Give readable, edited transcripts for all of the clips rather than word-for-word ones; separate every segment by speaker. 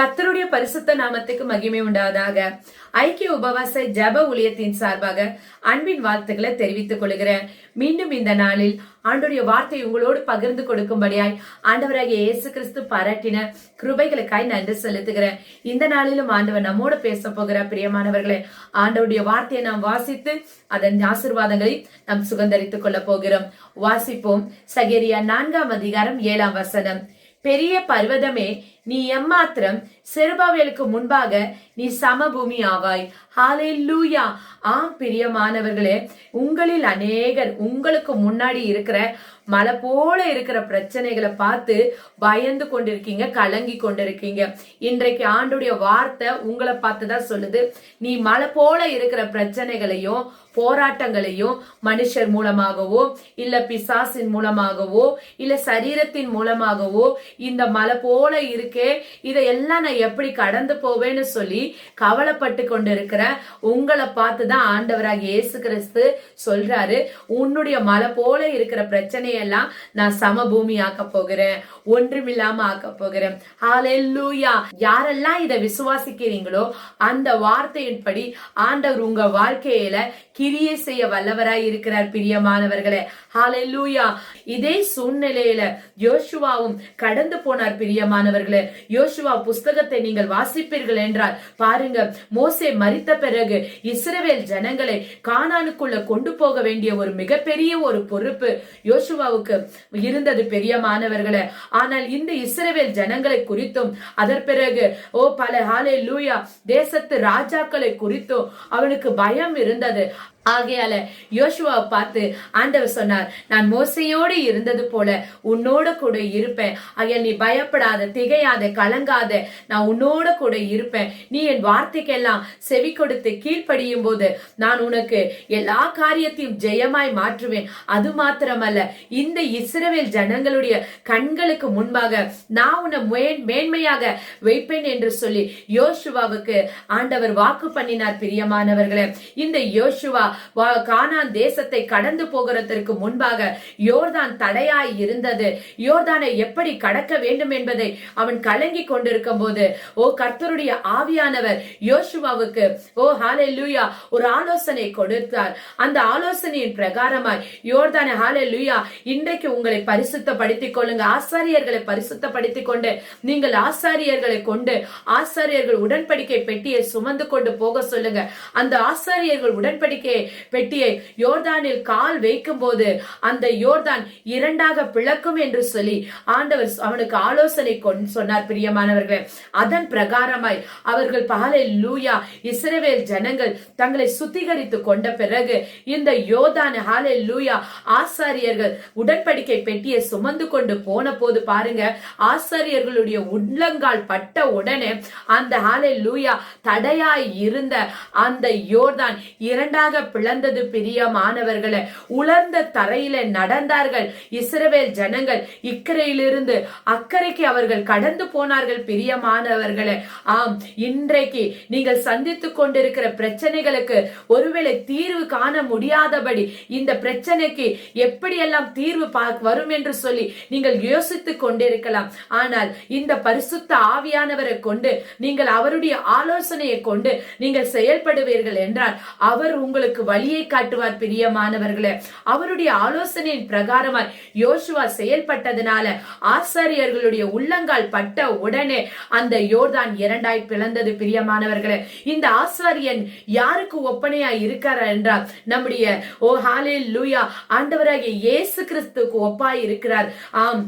Speaker 1: கர்த்தருடைய பரிசுத்த நாமத்துக்கு மகிமை உண்டாவதாக. ஐக்கிய உபவாச ஜெப ஊழியத்தின் சார்பாக அன்பின் வாழ்த்துக்களை தெரிவித்துக் கொள்கிறேன். மீண்டும் இந்த நாளில் ஆண்டவருடைய வார்த்தை உங்களோடு பகிர்ந்து கொடுக்கும்படியாய் ஆண்டவராகிய இயேசு கிறிஸ்து பாராட்டின கிருபைகளுக்காய் நன்றி செலுத்துகிறேன். இந்த நாளிலும் ஆண்டவர் நம்மோடு பேச போகிற பிரியமானவர்களே, ஆண்டவருடைய வார்த்தையை நாம் வாசித்து அதன் ஆசீர்வாதங்களை நாம் சுகந்தரித்துக் கொள்ள போகிறோம். வாசிப்போம். சகரியா 4ஆம் அதிகாரம் 7ஆம் வசனம். பெரிய பர்வதமே, நீ எம்மாத்திரம் செருபாவேலுக்கு முன்பாக நீ சமபூமி ஆவாய். ஹalleluya. ஆம் பிரியமானவர்களே, உங்களில் அநேகர் உங்களுக்கு முன்னாடி இருக்கிற மலை போல இருக்கிற பிரச்சனைகளை பார்த்து பயந்து கொண்டிருக்கீங்க, கலங்கி கொண்டிருக்கீங்க. இன்றைக்கு ஆண்டுடைய வார்த்தை உங்களை பார்த்துதான் சொல்லுது. நீ மலை போல இருக்கிற பிரச்சனைகளையும் போராட்டங்களையும் மனுஷர் மூலமாகவோ இல்ல பிசாசின் மூலமாகவோ இல்ல சரீரத்தின் மூலமாகவோ இந்த மலை போல இருக்கே, இதையெல்லாம் நான் எப்படி கடந்து போவேன்னு சொல்லி கவலைப்பட்டு கொண்டிருக்கிற உங்களை பார்த்துதான் ஆண்டவராக இயேசு கிறிஸ்து சொல்றாரு, உன்னுடைய மலை போல இருக்கிற பிரச்சனையெல்லாம் நான் சமபூமி ஆக்க போகிறேன், ஒன்றுமில்லாம ஆக்க போகிறேன். ஹalleluya. யாரெல்லாம் இதை விசுவாசிக்கிறீங்களோ அந்த வார்த்தையின்படி ஆண்டவர் உங்க வாழ்க்கையில கிரியை செய்ய வல்லவராய் இருக்கிறார். பிரியமானவர்களே, ஹalleluya. இதே சூழ்நிலையில யோசுவாவும் கடந்து போனார். பிரியமானவர்களே, யோசுவா புஸ்தகத்தை நீங்கள் வாசிப்பீர்கள் என்றால் பாருங்க, மோசே மரித்த பிறகு இஸ்ரவேல் ஜனங்களை கானானுக்குள்ள கொண்டு போக வேண்டிய ஒரு மிகப்பெரிய ஒரு பொறுப்பு யோசுவாவுக்கு இருந்தது. பிரியமானவர்களே, ஆனால் இந்த இஸ்ரவேல் ஜனங்களை குறித்தும் அதன் பிறகு பல ஹalleluya தேசத்து ராஜாக்களை குறித்தும் அவனுக்கு பயம் இருந்தது. ஆகையால யோசுவாவை பார்த்து ஆண்டவர் சொன்னார், நான் மோசையோடு இருந்தது போல உன்னோட கூட இருப்பேன். ஆகையால் நீ பயப்படாத, திகையாத, கலங்காத, நான் உன்னோட கூட இருப்பேன். நீ என் வார்த்தைக்கெல்லாம் செவி கொடுத்து கீழ்ப்படியும் போது நான் உனக்கு எல்லா காரியத்தையும் ஜெயமாய் மாற்றுவேன். அது மாத்திரமல்ல, இந்த இஸ்ரவேல் ஜனங்களுடைய கண்களுக்கு முன்பாக நான் உன்னை மேன்மையாக வைப்பேன் என்று சொல்லி யோசுவாவுக்கு ஆண்டவர் வாக்கு பண்ணினார். பிரியமானவர்களே, இந்த யோசுவா கானான் தேசத்தை கடந்து போகிறதற்கு முன்பாக யோர்தான் தடையாய் இருந்தது. யோர்தானை எப்படி கடக்க வேண்டும் என்பதை அவன் கலங்கி கொண்டிருக்கும் போது கர்த்தருடைய ஆவியானவர் யோசுவாவுக்கு ஹalleluya ஒரு ஆலோசனை கொடுத்தார். அந்த ஆலோசனையின் பிரகாரமாய் யோர்தானை ஹalleluya இன்றைக்கு உங்களை பரிசுத்தப்படுத்திக் கொள்ளுங்க, ஆசாரியர்களை பரிசுத்தப்படுத்திக் கொண்டு நீங்கள் ஆசாரியர்களை கொண்டு ஆசாரியர்கள் உடன்படிக்கை பெட்டியை சுமந்து கொண்டு போக சொல்லுங்க. அந்த ஆசாரியர்கள் உடன்படிக்கை பெட்டியை யோர்தானில் கால் வைக்கும் போது அந்த யோர்தான் இரண்டாக பிளக்கும் என்று சொல்லி ஆண்டவர் அவனுக்கு ஆலோசனை சொன்னார். பிரியமானவர்களே, அதன் பிரகாரமாய் அவர்கள் ஹalleluya இஸ்ரவேல் ஜனங்கள் தங்களை சுத்திகரித்து கொண்ட பிறகு இந்த யோர்தான் ஹalleluya ஆசாரியர்கள் உடன்படிக்கை பெட்டியை சுமந்து கொண்டு போன போது பாருங்க, ஆசாரியர்களுடைய உள்ளங்கால் பட்ட உடனே அந்த ஹalleluya தடையாய் இருந்த அந்த யோர்தான் இரண்டாக பிளந்தது. பிரியமானவர்களே, உலர்ந்த தரையில நடந்தார்கள் இஸ்ரவேல் ஜனங்கள். இக்கரையிலிருந்து அக்கறைக்கு அவர்கள் கடந்து போனார்கள். பிரியமானவர்களே, ஆம், இன்றைக்கு நீங்கள் சந்தித்துக் கொண்டிருக்கிற பிரச்சனைகளுக்கு ஒருவேளை தீர்வு காண முடியாதபடி இந்த பிரச்சனைக்கு எப்படியெல்லாம் தீர்வு வரும் என்று சொல்லி நீங்கள் யோசித்துக் கொண்டிருக்கலாம். ஆனால் இந்த பரிசுத்த ஆவியானவரை கொண்டு நீங்கள் அவருடைய ஆலோசனையை கொண்டு நீங்கள் செயல்படுவீர்கள் என்றால் அவர் உங்களுக்கு வழியை காட்டுவார். பிரியமானவர்களே, அவருடைய ஆலோசனையின் பிரகாரமாய் யோசுவா செயல்பட்டதனால ஆசாரியர்களுடைய உள்ளங்கால் பட்ட உடனே அந்த யோர்தான் இரண்டாய் பிளந்தது. பிரியமானவர்களே, இந்த ஆசாரியன் யாருக்கு ஒப்பனையாய் இருக்கிறார் என்றால் நம்முடைய ஹalleluya ஆண்டவராகிய இயேசு கிறிஸ்துவுக்கு ஒப்பாய் இருக்கிறார். ஆம்,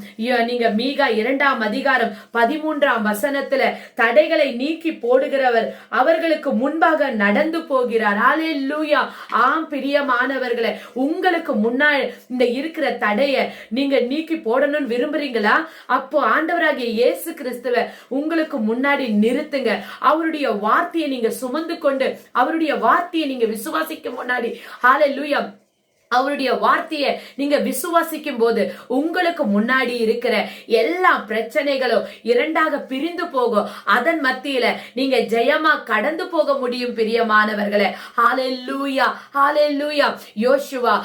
Speaker 1: நீங்க மீகா 2ஆம் அதிகாரம் 13ஆம் வசனத்துல தடைகளை நீக்கி போடுகிறவர் அவர்களுக்கு முன்பாக நடந்து போகிறார். ஹalleluya. ஆம் பிரியமானவர்களே, உங்களுக்கு முன்னாடி இந்த இருக்கிற தடைய நீங்க நீக்கி போடணும்னு விரும்புறீங்களா? அப்போ ஆண்டவராகிய இயேசு கிறிஸ்துவ உங்களுக்கு முன்னாடி நிறுத்துங்க. அவருடைய வார்த்தையை நீங்க சுமந்து கொண்டு அவருடைய வார்த்தையை நீங்க விசுவாசிக்க முன்னாடி ஹalleluya அவருடைய வார்த்தையை நீங்க விசுவாசிக்கும் போது உங்களுக்கு முன்னாடி இருக்கிற எல்லா பிரச்சனைகளும் இரண்டாக பிரிந்து போகும். அதன் மத்தியில நீங்க ஜெயமா கடந்து போக முடியும். பிரியமானவர்களே, ஹalleluya ஹalleluya. யோசுவா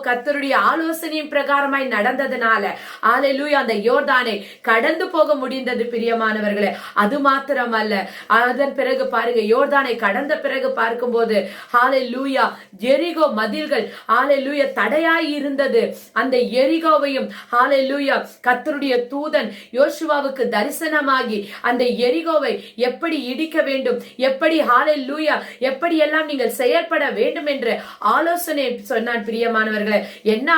Speaker 1: கர்த்தருடைய ஆலோசனையின் பிரகாரமாய் நடந்ததனால ஹalleluya அந்த யோர்தானை கடந்து போக முடிந்தது. பிரியமானவர்களே, அது மாத்திரமல்ல, அதன் பிறகு பாருங்க, யோர்தானை கடந்த பிறகு பார்க்கும்போது ஹalleluya எரிகோ மதில்கள் ஹalleluya தடையாய் இருந்தது. அந்த எரிகோவையும் ஹalleluya கர்த்தருடைய தூதன் யோசுவாவுக்கு தரிசனமாகி அந்த எரிகோவை எப்படி இடிக்க வேண்டும், எப்படி ஹalleluya எப்படி எல்லாம் நீங்கள் செயல்பட வேண்டும் என்று ஆலோசனை சொன்னான். பிரியமானவர்களே, என்ன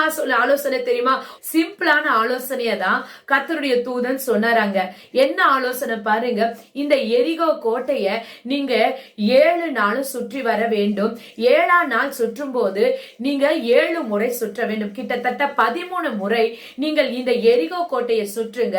Speaker 1: ஆலோசனை தெரியுமா? சிம்பிளான ஆலோசனையை தான் கர்த்தருடைய தூதன் சொன்னாராங்க. என்ன ஆலோசனை பாருங்க, இந்த எரிகோ கோட்டைய நீங்க 7 நாளும் சுற்றி வர வேண்டும். 7ஆம் நாள் சுற்றும் போது நீங்க 7 முறை சுற்ற வேண்டும். கிட்டத்தட்ட 13 முறை நீங்கள் இந்த எரிகோ கோட்டையை சுற்றுங்க.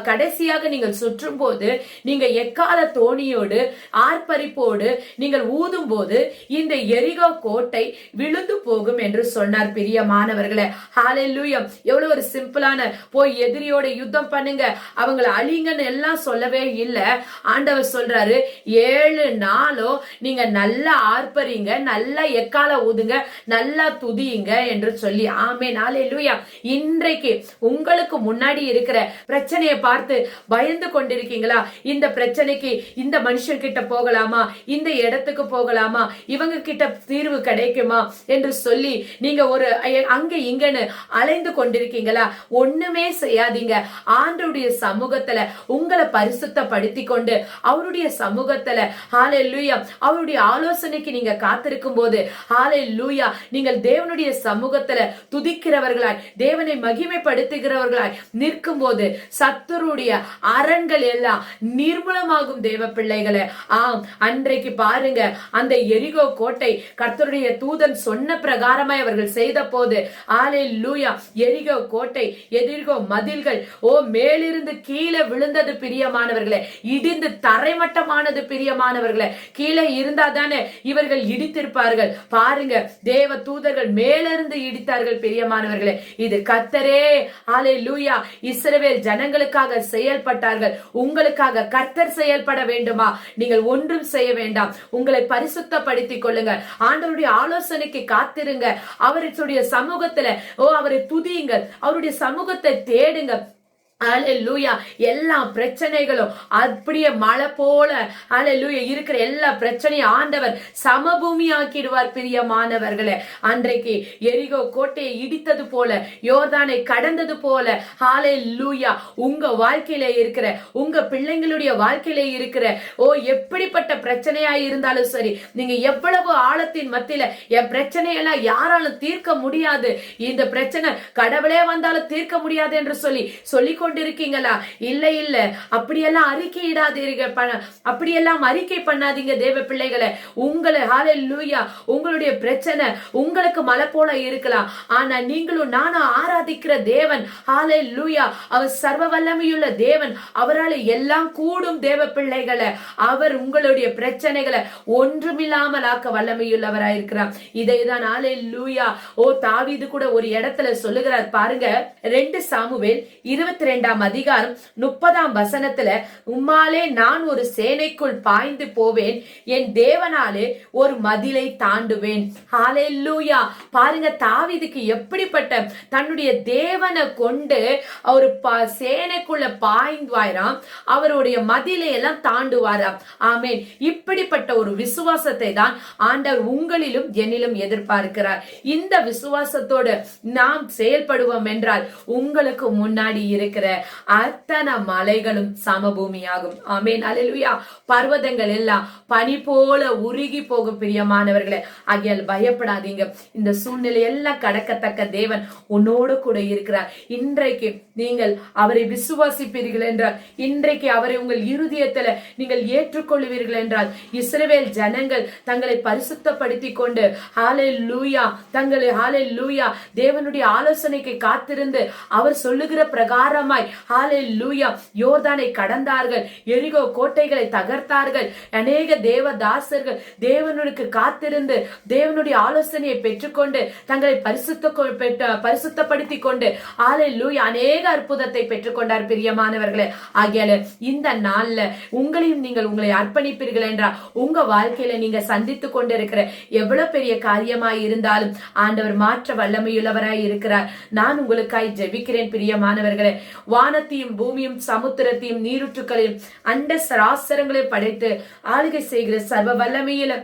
Speaker 1: கடைசியாக நீங்கள் சுற்றும் போது நீங்க எக்கால தோணியோடு ஆர்ப்பரிப்போடு நீங்கள் ஊதும் போது இந்த எரிகோ கோட்டை விழுந்து போகும் என்று சொன்னார். பிரியமானவர்களே, ஹalleluya எவ்வளவு ஒரு சிம்பிளான, போய் எதிரியோட யுத்தம் பண்ணுங்க, அவங்களை அழிங்கன்னு எல்லாம் சொல்லவே இல்ல. ஆண்டவர் சொல்றாரு, 7 நாளும் நீங்க நல்லா ஆர்ப்பரிங்க, நல்லா எக்கால ஊதுங்க, நல்லா துதியுங்க என்று சொல்லி. ஆமென், ஹalleluya. இன்றைக்கு உங்களுக்கு முன்னாடி இருக்கிற பிரச்சனையை பார்த்து பயந்து கொண்டிருக்கீங்களா? இந்த பிரச்சனைக்கு இந்த மனுஷன் கிட்ட போகலாமா, இந்த இடத்துக்கு போகலாமா, இவங்க கிட்ட தீர்வு கிடைக்குமா என்று சொல்லி நீங்க ஒரு அங்க இங்கன்னு அலைந்து கொண்டிருக்கீங்களா? ஒண்ணுமே செய்யாதீங்க. ஆண்டவருடைய சமூகத்துல உங்களை பரிசுத்தப்படுத்தி கொண்டு அவருடைய சமூகத்துல ஹalleluya அவருடைய ஆலோசனைக்கு நீங்க காத்திருக்கும் போது ஹalleluya நீங்கள் தேவனுடைய சமூகத்துல துதிக்கிறவர்களாய், தேவனை மகிமைப்படுத்துகிறவர்களாய் நிற்கும் போது சத்துருடைய அரண்கள் எல்லாம் நிர்மூலமாகும். தேவ பிள்ளைகளே, ஆம், அன்றைக்கு பாருங்க, அந்த எரிகோ கோட்டை கர்த்தருடைய தூதன் சொன்ன பிரகாரமாய் அவர்கள் செய்த போது ஹalleluya எரிகோ கோட்டை, எரிகோ மதில்கள் மேலிருந்து கீழே விழுந்தது. பிரியமானவர்களே, இடிந்து தரைமட்டமானது. பிரியமானவர்களே, கீழே இருந்தா தானே இவர்கள் இடித்திருப்பார்கள். பாருங்க, தேவ தூதர்கள் மேலிருந்து இடித்தார்கள். பிரியமானவர்களே, இது கர்த்தரே ஹalleluya இஸ்ரவேல் ஜனங்களுக்காக செயல்பட்டார்கள். உங்களுக்காக கர்த்தர் செயல்பட வேண்டுமா? நீங்கள் ஒன்றும் செய்ய வேண்டாம். உங்களை பரிசுத்தப்படுத்திக் கொள்ளுங்க. ஆண்டவருடைய ஆலோசனைக்கு காத்திருங்க. அவருடைய சமூகத்துல அவரை துதியுங்க, அவருடைய சமூகத்தை தேடுங்க. ஹalleluya எல்லா பிரச்சனைகளும் அப்படியே மழை போல ஹalleluya இருக்கிற எல்லா பிரச்சனையும் ஆண்டவர் சமபூமி ஆக்கிடுவார். பிரியமானவர்களே, அன்றைக்கு எரிகோ கோட்டையை இடித்தது போல, யோர்தானை கடந்தது போல ஹalleluya உங்க வாழ்க்கையில இருக்கிற, உங்க பிள்ளைங்களுடைய வாழ்க்கையில இருக்கிற எப்படிப்பட்ட பிரச்சனையா இருந்தாலும் சரி, நீங்க எவ்வளவு ஆழத்தின் மத்தியில என் பிரச்சனையெல்லாம் யாராலும் தீர்க்க முடியாது, இந்த பிரச்சனை கடவுளே வந்தாலும் தீர்க்க முடியாது என்று சொல்லி கொண்டிருக்கீங்களா? இல்ல இல்ல, அப்படியெல்லாம் அறிக்கையிடாதீர்கள், அப்படியெல்லாம் அறிக்கை பண்ணாதீங்க. தேவ பிள்ளைகளை, உங்களை ஹalleluya உங்களுடைய பிரச்சனை உங்களுக்கு மலை போல இருக்கலாம். ஆனா நீங்களும் நானும் ஆராதிக்கிற தேவன் ஹalleluya அவர் சர்வ வல்லமையுள்ள தேவன். அவரால் எல்லாம் கூடும். தேவ பிள்ளைகளை, அவர் உங்களுடைய பிரச்சனைகளை ஒன்றுமில்லாமல் ஆக்க வல்லமையுள்ளவராயிருக்கிறார். இதைதான் ஹalleluya தாவீது கூட ஒரு இடத்துல சொல்லுகிறார் பாருங்க. 2 சாமுவேல் 22ஆம் அதிகாரம் 30ஆம் வசனத்துல, உம்மாலே நான் ஒரு சேனைக்குள் பாய்ந்து போவேன், என் தேவனாலே ஒரு மதிலை தாண்டுவேன். ஹalleluya பாருங்க, தாவீதுக்கு எப்படிப்பட்ட தன்னுடைய தேவனை கொண்டு அவர் சேனைக்குள்ள பாய்ந்துவாராம், அவருடைய மதிலை எல்லாம் தாண்டுவாராம். ஆமென். இப்படிப்பட்ட ஒரு விசுவாசத்தை தான் ஆண்டவர் உங்களிலும் என்னிலும் எதிர்பார்க்கிறார். இந்த விசுவாசத்தோடு நாம் செயல்படுவோம் என்றால் உங்களுக்கு முன்னாடி இருக்கிற அத்தனை மலைகளும் சமபூமியாகும். ஆமென், அல்லேலூயா. பர்வதங்கள் எல்லாம் பனி போல உருகி போகும். பிரியமானவர்களே, ஆகையால் பயப்படாதீங்க. இந்த சூழ்நிலை எல்லாம் கடக்கத்தக்க தேவன் உன்னோடு கூட இருக்கிறார். இன்றைக்கு நீங்கள் அவரை விசுவாசிப்பீர்கள் என்றால், இன்றைக்கு அவரை உங்கள் இருதயத்துல நீங்கள் ஏற்றுக்கொள்வீர்கள் என்றால், இஸ்ரவேல் ஜனங்கள் தங்களை பரிசுத்தப்படுத்தி கொண்டு ஹalleluya தேவனுடைய ஆலோசனைக்கு காத்திருந்து அவர் சொல்லுகிற பிரகாரமா ஜெயமாய் ஹalleluya யோர்தானை கடந்தார்கள், எரிகோ கோட்டைகளை தகர்த்தார்கள். அநேக தேவதாசர்கள் தேவனுக்கு காத்திருந்து தேவனுடைய ஆலோசனையை பெற்றுக்கொண்டு தங்களை பரிசுத்தப்படுத்திக் கொண்டு ஹalleluya அநேக அற்புதத்தை பெற்றுக்கொண்டார். பிரியமானவர்களே, ஆகையால இந்த நாள்ல உங்களையும் நீங்கள் உங்களை அர்ப்பணிப்பீர்கள் என்றால் உங்க வாழ்க்கையில நீங்க சந்தித்துக் கொண்டிருக்கிற எவ்வளவு பெரிய காரியமாய் இருந்தாலும் ஆண்டவர் மாற்ற வல்லமையுள்ளவராய் இருக்கிறார். நான் உங்களுக்காய் ஜெபிக்கிறேன். பிரியமானவர்களே, வானத்தையும் பூமியும் சமுத்திரத்தையும் நீருற்றுக்களையும் அண்ட சராசரங்களையும் படைத்து ஆளுகை செய்கிற சர்வ வல்லமையில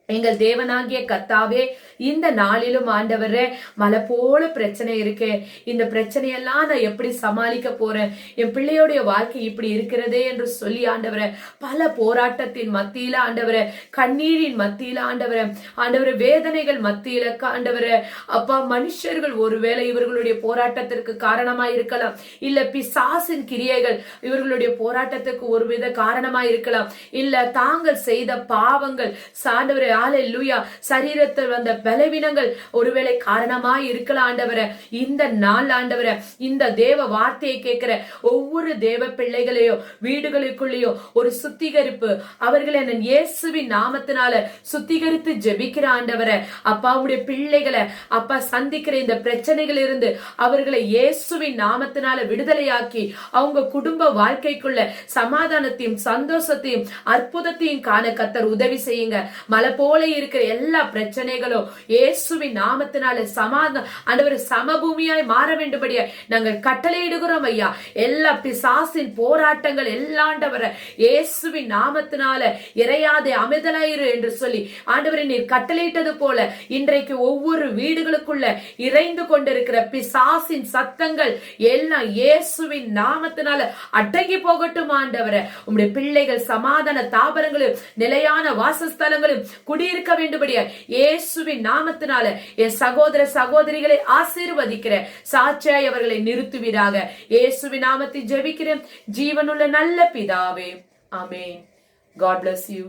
Speaker 1: எங்கள் தேவனாகிய கர்த்தாவே, இந்த நாளிலும் ஆண்டவரே மலை போல பிரச்சனை இருக்கே, இந்த பிரச்சனையெல்லாம் நான் எப்படி சமாளிக்க போறேன், என் பிள்ளையோடைய வாழ்க்கை இப்படி இருக்கிறதே என்று சொல்லி ஆண்டவரே பல போராட்டத்தின் மத்தியில ஆண்டவரே, கண்ணீரின் மத்தியில ஆண்டவரே வேதனைகள் மத்தியில ஆண்டவரே அப்பா, மனுஷர்கள் ஒருவேளை இவர்களுடைய போராட்டத்திற்கு காரணமாய் இருக்கலாம், இல்ல பிசாசின் கிரியைகள் இவர்களுடைய போராட்டத்துக்கு ஒருவித காரணமாய் இருக்கலாம், இல்ல தாங்கள் செய்த பாவங்கள் ஆண்டவரே ஹalleluya சரீரத்தில் வந்த பலவீனங்கள் ஒருவேளை காரணமாய் இருக்கலாம். ஆண்டவரே இந்த நாள் ஆண்டவரே இந்த தேவ வார்த்தையை கேட்கிற ஒவ்வொரு தேவ பிள்ளைகளையோ வீடுகளுக்குள்ளேயோ ஒரு சுத்திகரிப்பு அவர்களை நான் இயேசுவின் நாமத்தினால சுத்திகரித்து ஜெபிக்கிற ஆண்டவரே அப்பா, உடைய பிள்ளைகளை அப்பா சந்திக்கிற இந்த பிரச்சனைகள் இருந்து அவர்களை இயேசுவின் நாமத்தினால விடுதலையாக்கி அவங்க குடும்ப வாழ்க்கைக்குள்ள சமாதானத்தையும் சந்தோஷத்தையும் அற்புதத்தையும் காண கர்த்தர் உதவி செய்யுங்க. மலை போல இருக்கிற எல்லா பிரச்சனைகளும் இயேசுவின் நாமத்தினால ஆண்டவரே சமபூமியாய் மாற வேண்டும்படியாய் நாங்கள் கட்டளையிடுகிறோம் ஐயா. எல்லா பிசாசின் போராட்டங்கள் எல்லா ஆண்டவரே இயேசுவின் நாமத்தினால இறையாதே அமைதலாயிரு என்று சொல்லி ஆண்டவரே நீர் கட்டளையிட்டது போல இன்றைக்கு ஒவ்வொரு வீடுகளுக்குள்ள இறைந்து கொண்டிருக்கிற பிசாசின் சத்தங்கள் எல்லாம் இயேசுவின் நாமத்தினால அடங்கி போகட்டும். ஆண்டவரே உம்முடைய பிள்ளைகள் சமாதான தாபரங்களும் நிலையான வாசஸ்தலங்களும் குடியிருக்க வேண்டும்படியா இயேசுவின் நாமத்தினால என் சகோதர சகோதரிகளை ஆசீர்வதிக்கிற சாட்சியாய் அவர்களை நிறுத்துவீராக. இயேசுவின் நாமத்தில் ஜெபிக்கிறேன் ஜீவனுள்ள நல்ல பிதாவே, ஆமென். God bless you.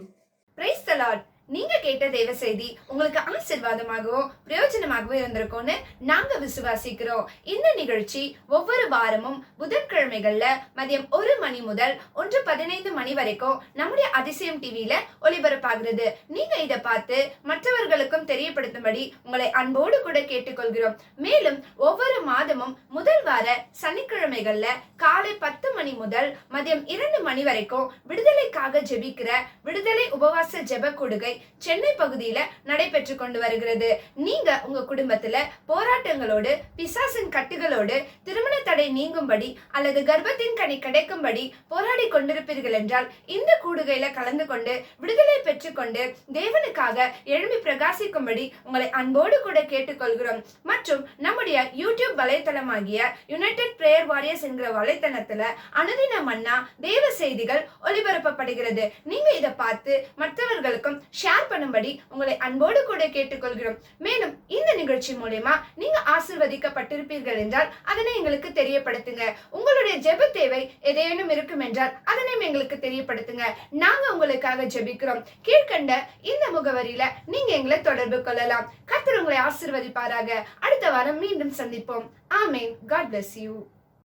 Speaker 2: Praise the Lord. நீங்க கேட்ட தேவ செய்தி உங்களுக்கு ஆசீர்வாதமாகவும் பிரயோஜனமாகவும் இருந்திருக்கும்னு நாங்க விசுவாசிக்கிறோம். இந்த நிகழ்ச்சி ஒவ்வொரு வாரமும் புதன்கிழமைகள்ல மதியம் 1 மணி முதல் 1:15 மணி வரைக்கும் நம்முடைய அதிசயம் டிவில ஒளிபரப்பாகிறது. நீங்க இதை பார்த்து மற்றவர்களுக்கும் தெரியப்படுத்தும்படி உங்களை அன்போடு கூட கேட்டுக்கொள்கிறோம். மேலும் ஒவ்வொரு மாதமும் முதல் வார சனிக்கிழமைகள்ல காலை 10 மணி முதல் மதியம் 2 மணி வரைக்கும் விடுதலைக்காக ஜெபிக்கிற விடுதலை உபவாச ஜெப கூடுகை சென்னை பகுதியில நடைபெற்று கொண்டு வருகிறது. நீங்க உங்க குடும்பத்துல போராட்டங்களோடு பிசாசின் கட்டுகளோடு திருமண தடை நீங்கும்படி அல்லது கர்ப்பத்தின் கனி கிடைக்கும்படி போராடி கொண்டிருப்பீர்கள் என்றால் இந்த கூடுகையில கலந்து கொண்டு விடுதலை பெற்றுக்கொண்டு தேவனுக்காக எழும்பி பிரகாசிக்கும்படி உங்களை அன்போடு கூட கேட்டுக்கொள்கிறோம். மற்றும் நம்முடைய யூடியூப் வலைத்தளமாகிய யுனைடெட் பிரேயர் வாரியர்ஸ் என்கிற வலைத்தளத்துல அனுதின மன்னா தேவ செய்திகள் ஒளிபரப்பப்படுகிறது. நீங்க இதை பார்த்து மற்றவர்களுக்கும் ஷேர் பண்ணும்படி உங்களை அன்போடு கூட கேட்டுக்கொள்கிறோம். மேலும் இந்த நிகழ்ச்சி மூலமா நீங்க ஆசீர்வதிக்கப்பட்டிருப்பீர்கள் என்றால் அதனை எங்களுக்கு தெரியப்படுத்துங்க. உங்களுடைய ஜெப தேவை ஏதேனும் இருக்கும் என்றால் அதனை எங்களுக்கு தெரியப்படுத்துங்க. நாங்க உங்களுக்காக ஜெபிக்கிறோம். கீழ்கண்ட இந்த முகவரியில நீங்க எங்களை தொடர்பு கொள்ளலாம். கர்த்தர் உங்களை ஆசீர்வதிப்பாராக. அடுத்த வாரம் மீண்டும் சந்திப்போம். ஆமென். God bless you.